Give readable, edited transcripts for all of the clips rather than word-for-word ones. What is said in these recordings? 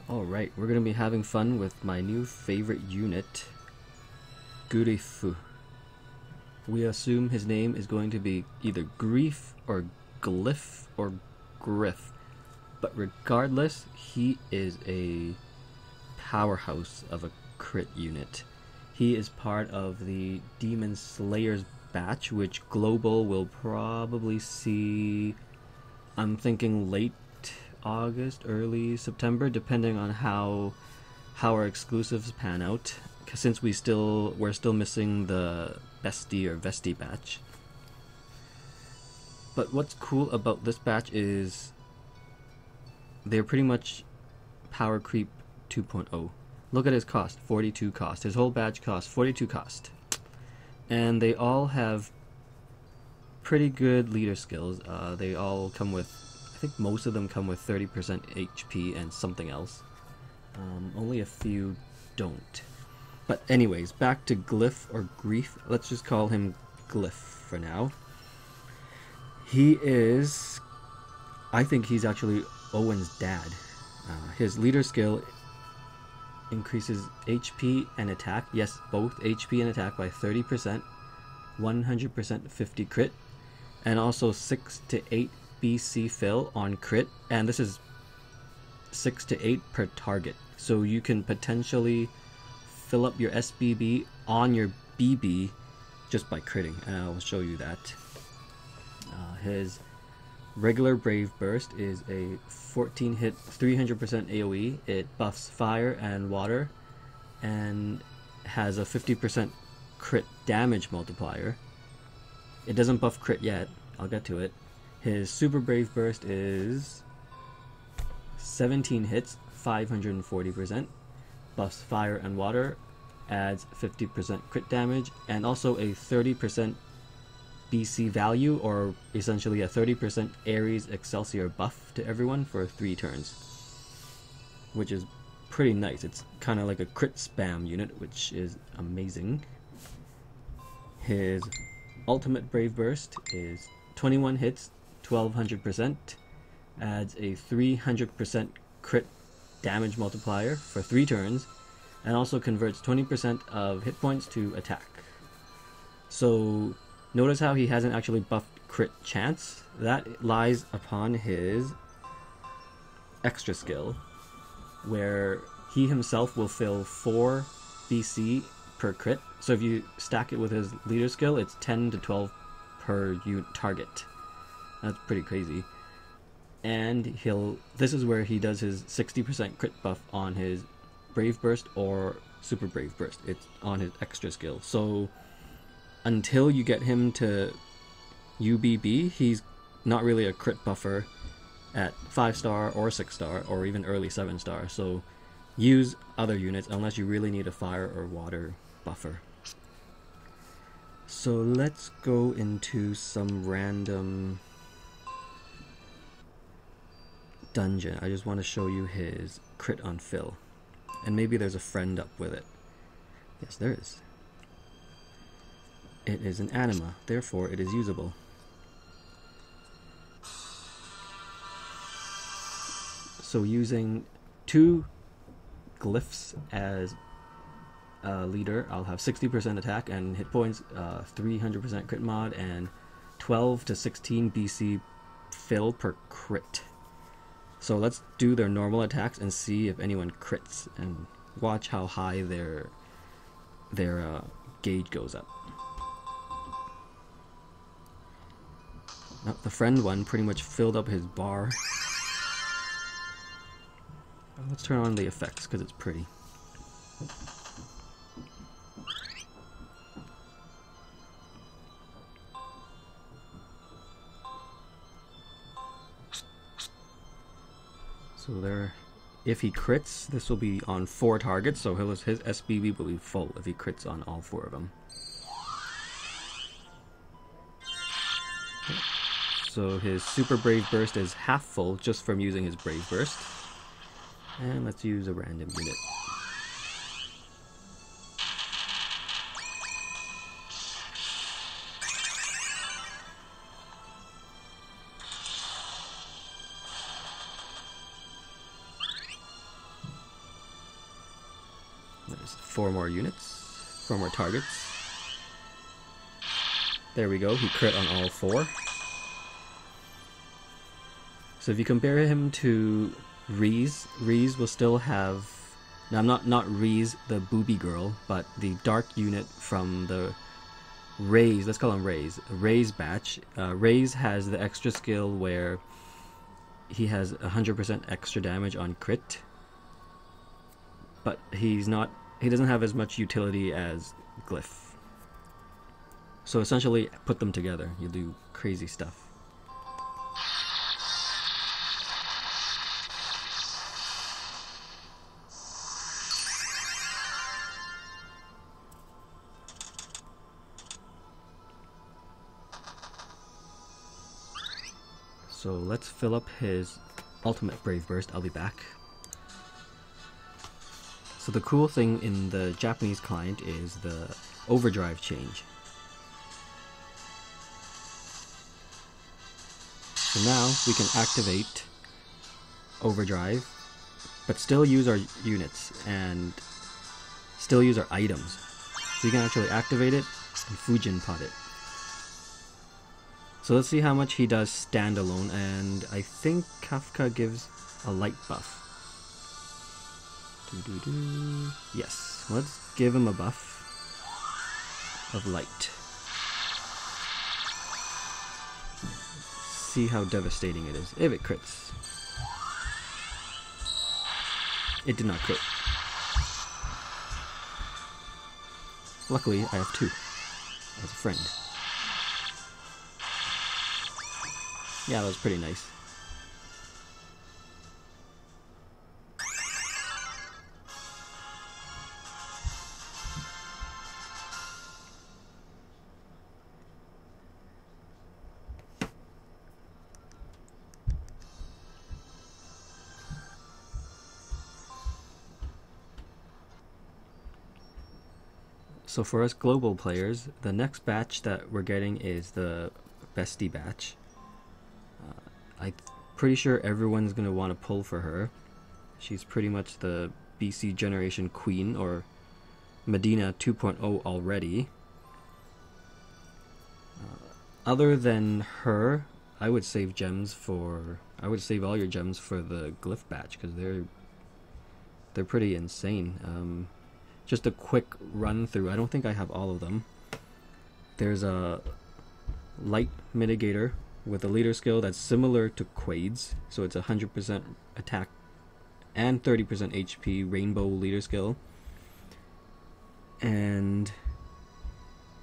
Alright, we're going to be having fun with my new favorite unit, Glyph. We assume his name is going to be either Glyph or Glyph or Griff. But regardless, he is a powerhouse of a crit unit. He is part of the Demon Slayers batch, which Global will probably see, I'm thinking late August, early September, depending on how our exclusives pan out. Since we're still missing the Bestie or Vestie batch. But what's cool about this batch is they're pretty much power creep 2.0. Look at his cost, 42 cost. His whole batch costs 42 cost. And they all have pretty good leader skills. They all come with, I think most of them come with 30% HP and something else. Only a few don't. But anyways, back to Glyph or Grief. Let's just call him Glyph for now. He is, I think he's actually Owen's dad. His leader skill increases HP and attack. Yes, both HP and attack by 30%, 100% 50 crit, and also 6 to 8 BC fill on crit. And this is 6 to 8 per target. So you can potentially fill up your SBB on your BB just by critting, and I'll show you that. His regular Brave Burst is a 14 hit 300% AoE. It buffs fire and water and has a 50% crit damage multiplier. It doesn't buff crit yet, I'll get to it. His Super Brave Burst is 17 hits, 540%, buffs fire and water, adds 50% crit damage, and also a 30% BC value, or essentially a 30% Ares Excelsior buff to everyone for 3 turns, which is pretty nice. It's kind of like a crit spam unit, which is amazing. His ultimate Brave Burst is 21 hits, 1200%, adds a 300% crit damage multiplier for 3 turns, and also converts 20% of hit points to attack. So notice how he hasn't actually buffed crit chance. That lies upon his extra skill, where he himself will fill 4 BC per crit. So if you stack it with his leader skill, it's 10 to 12 per target. That's pretty crazy. And this is where he does his 60% crit buff on his Brave Burst or Super Brave Burst. It's on his extra skill. So until you get him to UBB, he's not really a crit buffer at 5-star or 6-star or even early 7-star. So use other units unless you really need a fire or water buffer. So let's go into some random dungeon. I just want to show you his crit on fill. And maybe there's a friend up with it. Yes, there is. It is an anima, therefore it is usable. So using 2 glyphs as a leader, I'll have 60% attack and hit points, 300% crit mod, and 12 to 16 BC fill per crit. So let's do their normal attacks and see if anyone crits, and watch how high their gauge goes up. Now, the friend one pretty much filled up his bar. Let's turn on the effects because it's pretty. So there, if he crits, this will be on 4 targets, so his SBB will be full if he crits on all 4 of them. So his Super Brave Burst is half full just from using his Brave Burst. And let's use a random unit. There's 4 more units, 4 more targets. There we go, he crit on all 4. So if you compare him to Reese will still have, now not Reese the booby girl, but the dark unit from the Raze, let's call him Raze batch. Raze has the extra skill where he has 100% extra damage on crit, but he doesn't have as much utility as Glyph. So essentially put them together, you do crazy stuff. So let's fill up his ultimate Brave Burst. I'll be back. So the cool thing in the Japanese client is the overdrive change. So now we can activate overdrive, but still use our units and still use our items. So you can actually activate it and Fujin pot it. So let's see how much he does standalone, and I think Kafka gives a light buff. Yes, let's give him a buff of light. See how devastating it is, if it crits. It did not crit. Luckily, I have 2 as a friend. Yeah, that was pretty nice. So for us global players, the next batch that we're getting is the bestie batch. I'm pretty sure everyone's going to want to pull for her. She's pretty much the BC generation queen, or Medina 2.0 already. Other than her, I would save all your gems for the Glyph batch, because they're pretty insane. Just a quick run through. I don't think I have all of them. There's a light mitigator with a leader skill that's similar to Quaid's, so it's 100% attack and 30% HP rainbow leader skill. And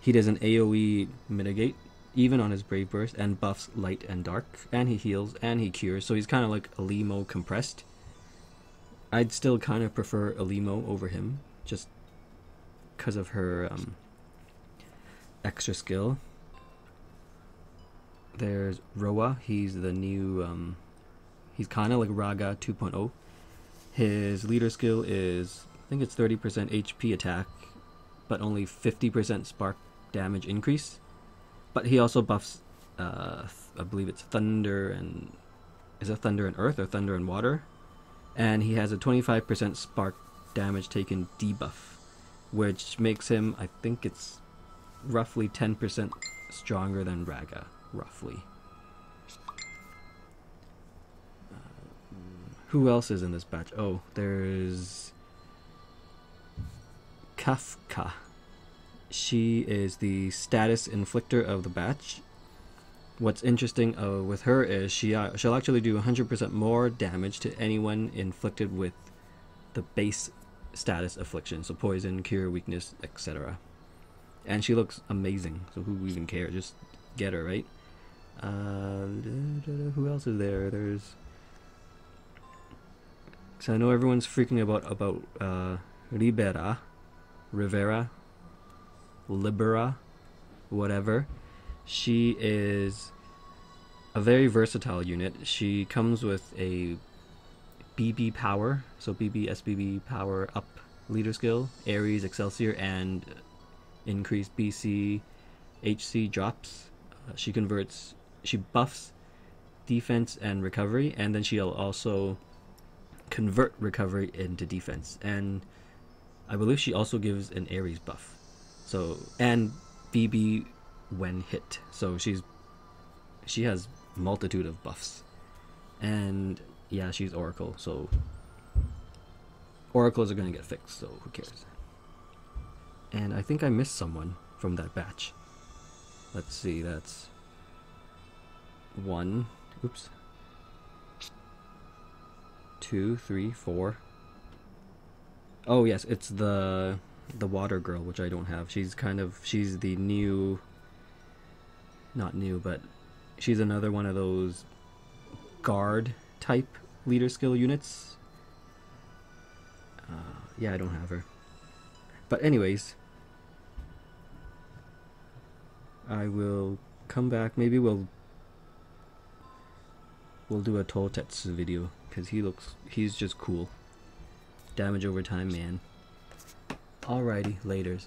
he does an AoE mitigate, even on his Brave Burst, and buffs light and dark, and he heals, and he cures, so he's kind of like Alimo compressed. I'd still kind of prefer Alimo over him, just because of her extra skill. There's Roa, he's the new, he's kind of like Raga 2.0. His leader skill is, I think it's 30% HP attack, but only 50% spark damage increase. But he also buffs, I believe it's Thunder and, is it Thunder and Earth or Thunder and Water? And he has a 25% spark damage taken debuff, which makes him, I think it's roughly 10% stronger than Raga. Roughly. Who else is in this batch? Oh, there's Kafka. She is the status inflictor of the batch. What's interesting with her is she'll actually do 100% more damage to anyone inflicted with the base status affliction, so poison, cure, weakness, etc. And she looks amazing, so who even cares? Just get her, right? Who else is there? There's, so I know everyone's freaking about RIVERA, Libera, whatever. She is a very versatile unit. She comes with a BB power, so BB SBB power up leader skill, Ares, Excelsior, and increased BC HC drops. She buffs defense and recovery, and then she'll also convert recovery into defense. And I believe she also gives an Ares buff. So, and BB when hit. So she has multitude of buffs. And yeah, she's Oracle, so Oracles are gonna get fixed, so who cares? And I think I missed someone from that batch. Let's see, that's 1, oops, 2, 3, 4. Oh yes, it's the water girl, which I don't have. She's the new, not new, but she's another one of those guard type leader skill units. Yeah, I don't have her. But anyways, I will come back. Maybe we'll do a Totetsu video, because he's just cool. Damage over time, man. Alrighty, laters.